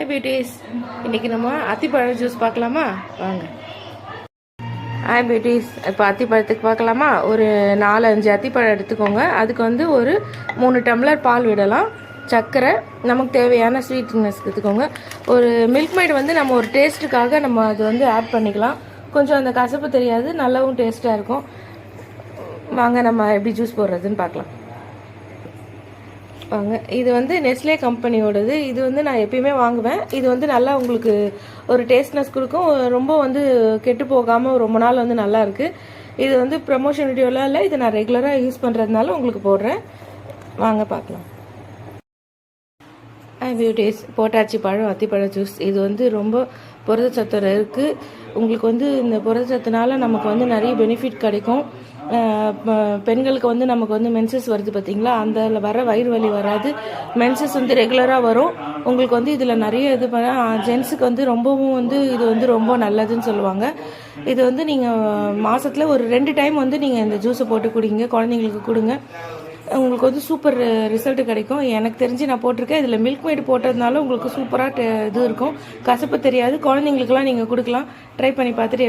Beauties, இன்றைக்கி நம்ம அத்திப்பழ juice பார்க்கலாமா? வாங்க. ஹாய் பியூட்டிஸ், இப்போ அத்திப்பழத்துக்கு பார்க்கலாமா? ஒரு 4-5 அத்திப்பழம் எடுத்துக்கோங்க. அதுக்கு வந்து ஒரு 3 டம்ளர் பால் விடலாம். சர்க்கரை, நமக்கு தேவையான ஸ்வீட்னஸ் எடுத்துக்கோங்க. ஒரு மில்க் மேட் வந்து நம்ம ஒரு டேஸ்ட்டுக்காக நம்ம அது வந்து ஆட் பண்ணிக்கலாம். கொஞ்சம் அந்த கசப்பு தெரியாது, நல்லாவும் டேஸ்ட்டாக இருக்கும். வாங்க நம்ம எப்படி ஜூஸ் போடுறதுன்னு பார்க்கலாம். வாங்க. இது வந்து நெஸ்லே கம்பெனியோடது. இது வந்து நான் எப்பயுமே வாங்குவேன். இது வந்து நல்லா உங்களுக்கு ஒரு டேஸ்ட்னஸ் கொடுக்கும். ரொம்ப வந்து கெட்டு போகாமல் ரொம்ப நாள் வந்து நல்லா இருக்குது. இது வந்து ப்ரமோஷன் வீடியோலாம் இல்லை, இது நான் ரெகுலராக யூஸ் பண்ணுறதுனால உங்களுக்கு போடுறேன். வாங்க பார்க்கலாம். பியூட்டிஸ், போட்டாச்சி பழம் அத்திப்பழ ஜூஸ். இது வந்து ரொம்ப புரதச்சத்து இருக்குது. உங்களுக்கு வந்து இந்த புரதச்சத்துனால நமக்கு வந்து நிறைய பெனிஃபிட் கிடைக்கும். பெண்களுக்கு வந்து நமக்கு வந்து மென்சஸ் வருது பார்த்தீங்களா, அந்த வர வயிறு வலி வராது. மென்சஸ் வந்து ரெகுலராக வரும். உங்களுக்கு வந்து இதில் நிறைய இது பண்ண ஜென்ஸுக்கு வந்து ரொம்பவும் வந்து இது வந்து ரொம்ப நல்லதுன்னு சொல்லுவாங்க. இது வந்து நீங்கள் மாதத்தில் ஒரு 2 டைம் வந்து நீங்கள் இந்த ஜூஸை போட்டு குடிங்க, குழந்தைங்களுக்கு கொடுங்க. உங்களுக்கு வந்து சூப்பர் ரிசல்ட் கிடைக்கும். எனக்கு தெரிஞ்சு நான் போட்டிருக்கேன். இதில் மில்க் மேட் போட்டதுனால உங்களுக்கு சூப்பராக இது இருக்கும், கசப்பு தெரியாது. குழந்தைங்களுக்குலாம் நீங்கள் கொடுக்கலாம். ட்ரை பண்ணி பார்த்துட்டு